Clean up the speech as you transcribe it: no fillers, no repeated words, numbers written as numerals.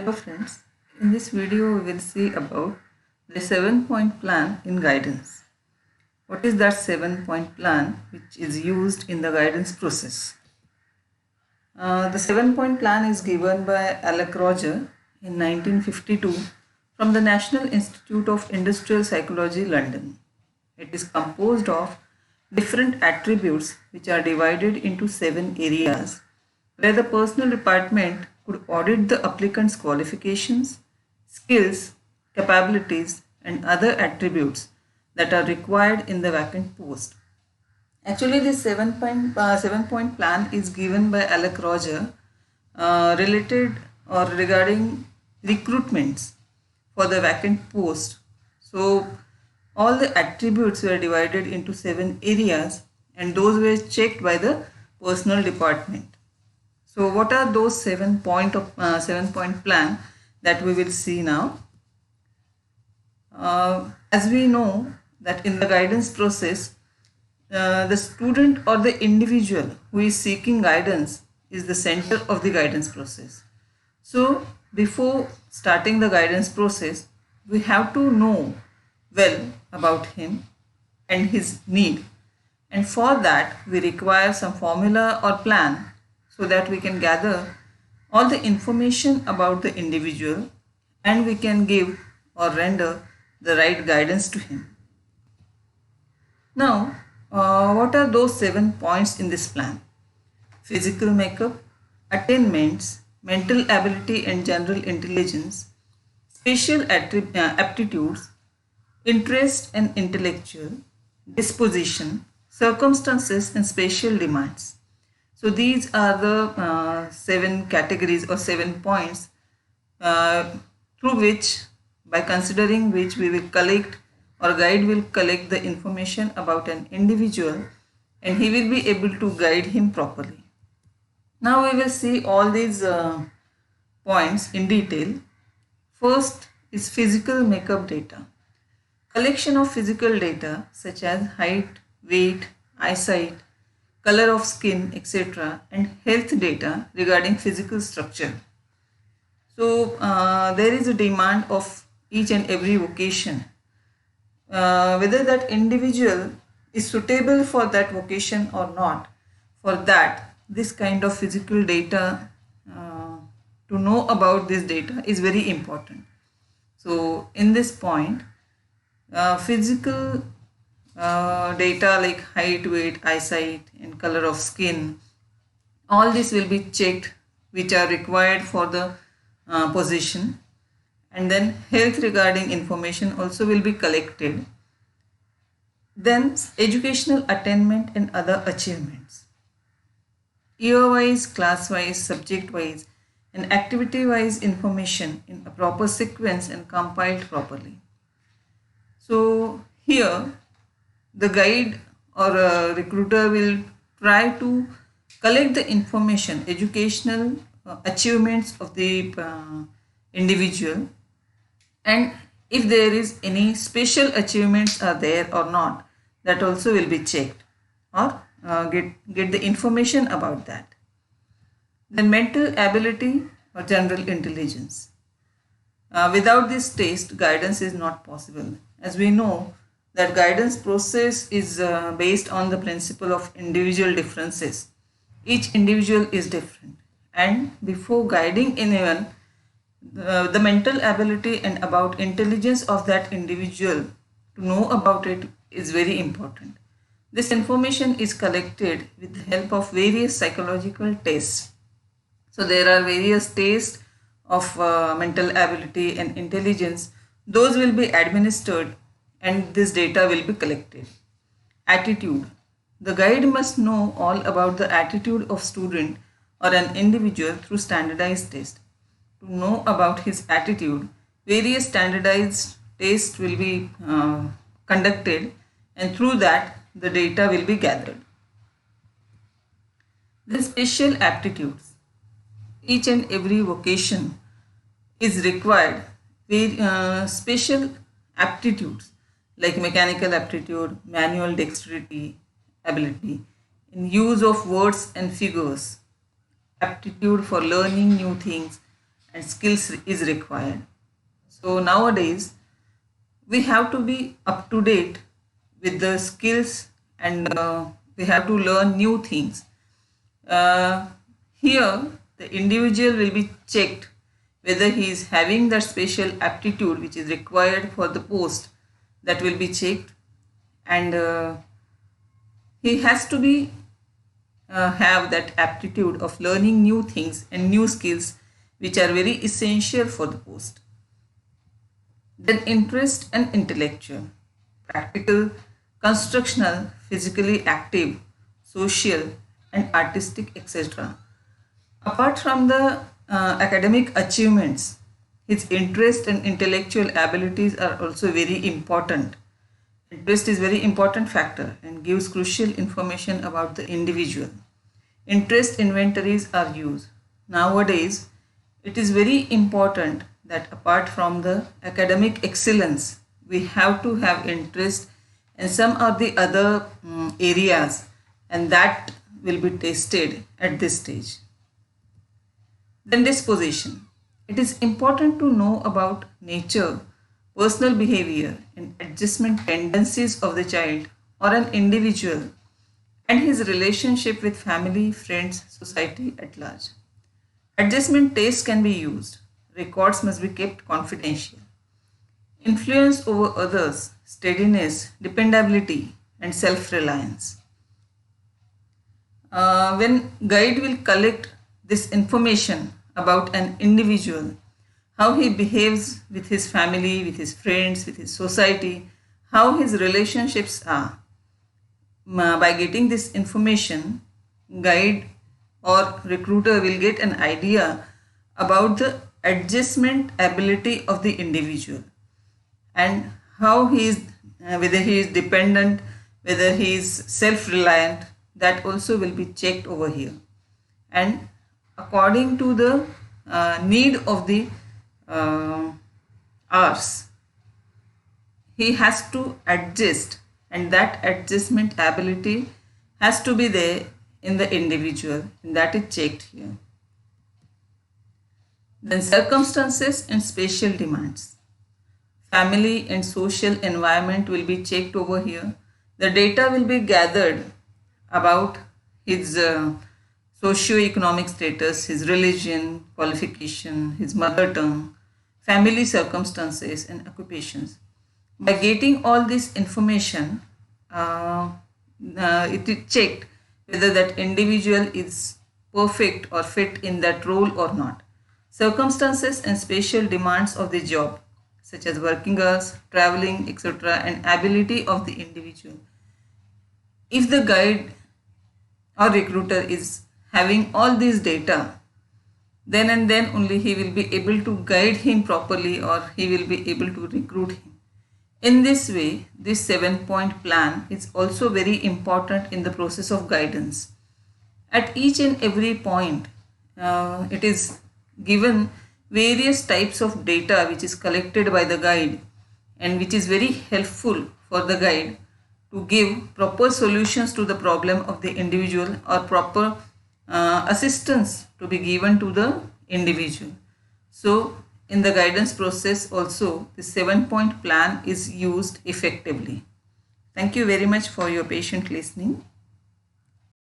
Hello friends, in this video we will see about the 7-point plan in guidance. What is that 7-point plan which is used in the guidance process? The 7-point plan is given by Alec Roger in 1952 from the National Institute of Industrial Psychology, London. It is composed of different attributes which are divided into 7 areas where the personnel department could audit the applicant's qualifications, skills, capabilities, and other attributes that are required in the vacant post. Actually, this 7-point plan is given by Alec Roger related or regarding recruitments for the vacant post. So, all the attributes were divided into 7 areas and those were checked by the personnel department. So what are those 7-point plan that we will see now? As we know that in the guidance process, the student or the individual who is seeking guidance is the center of the guidance process. So before starting the guidance process, we have to know well about him and his need. And for that, we require some formula or plan so that we can gather all the information about the individual and we can give or render the right guidance to him. Now, what are those 7 points in this plan? Physical makeup, attainments, mental ability and general intelligence, spatial aptitudes, interest and intellectual, disposition, circumstances and spatial demands. So these are the 7 categories or 7 points through which, by considering which, we will collect or guide will collect the information about an individual and he will be able to guide him properly. Now we will see all these points in detail. First is physical makeup data. Collection of physical data such as height, weight, eyesight, color of skin, etc. and health data regarding physical structure. So there is a demand of each and every vocation. Whether that individual is suitable for that vocation or not, for that this kind of physical data, to know about this data is very important. So in this point, physical data like height, weight, eyesight and color of skin, all this will be checked which are required for the position, and then health regarding information also will be collected. Then educational attainment and other achievements, year wise, class wise, subject wise and activity wise information in a proper sequence and compiled properly. So here the guide or a recruiter will try to collect the information, educational achievements of the individual, and if there is any special achievements are there or not, that also will be checked or get the information about that. Then mental ability or general intelligence. Without this test, guidance is not possible. As we know that guidance process is based on the principle of individual differences. Each individual is different, and before guiding anyone, the mental ability and about intelligence of that individual, to know about it is very important. This information is collected with the help of various psychological tests. So there are various tests of mental ability and intelligence. Those will be administered and this data will be collected. Attitude. The guide must know all about the attitude of student or an individual through standardized test. To know about his attitude, various standardized tests will be conducted and through that the data will be gathered. The special aptitudes. Each and every vocation is required special aptitudes like mechanical aptitude, manual dexterity, ability in use of words and figures, aptitude for learning new things, and skills is required. So nowadays we have to be up to date with the skills, and we have to learn new things. Uh, Here the individual will be checked whether he is having that special aptitude which is required for the post, that will be checked, and he has to be have that aptitude of learning new things and new skills which are very essential for the post. Then interest and intellectual, practical, constructional, physically active, social and artistic, etc. Apart from the academic achievements, his interest and intellectual abilities are also very important. Interest is very important factor and gives crucial information about the individual. Interest inventories are used. Nowadays, it is very important that apart from the academic excellence, we have to have interest in some of the other areas, and that will be tested at this stage. Then disposition. It is important to know about nature, personal behavior and adjustment tendencies of the child or an individual, and his relationship with family, friends, society at large. Adjustment tests can be used. Records must be kept confidential. Influence over others, steadiness, dependability, and self-reliance. When guide will collect this information about an individual, how he behaves with his family, with his friends, with his society, how his relationships are. By getting this information, guide or recruiter will get an idea about the adjustment ability of the individual, and how he is, whether he is dependent, whether he is self-reliant, that also will be checked over here. And according to the need of the hours, he has to adjust, and that adjustment ability has to be there in the individual, and that is checked here. Then circumstances and spatial demands. Family and social environment will be checked over here. The data will be gathered about his socio-economic status, his religion, qualification, his mother tongue, family circumstances and occupations. By getting all this information, it is checked whether that individual is perfect or fit in that role or not. Circumstances and spatial demands of the job, such as working hours, traveling, etc., and ability of the individual. If the guide or recruiter is having all these data, then and then only he will be able to guide him properly, or he will be able to recruit him. In this way, this 7-point plan is also very important in the process of guidance. At each and every point, it is given various types of data which is collected by the guide, and which is very helpful for the guide to give proper solutions to the problem of the individual, or proper assistance to be given to the individual. So in the guidance process also, the 7-point plan is used effectively. Thank you very much for your patient listening.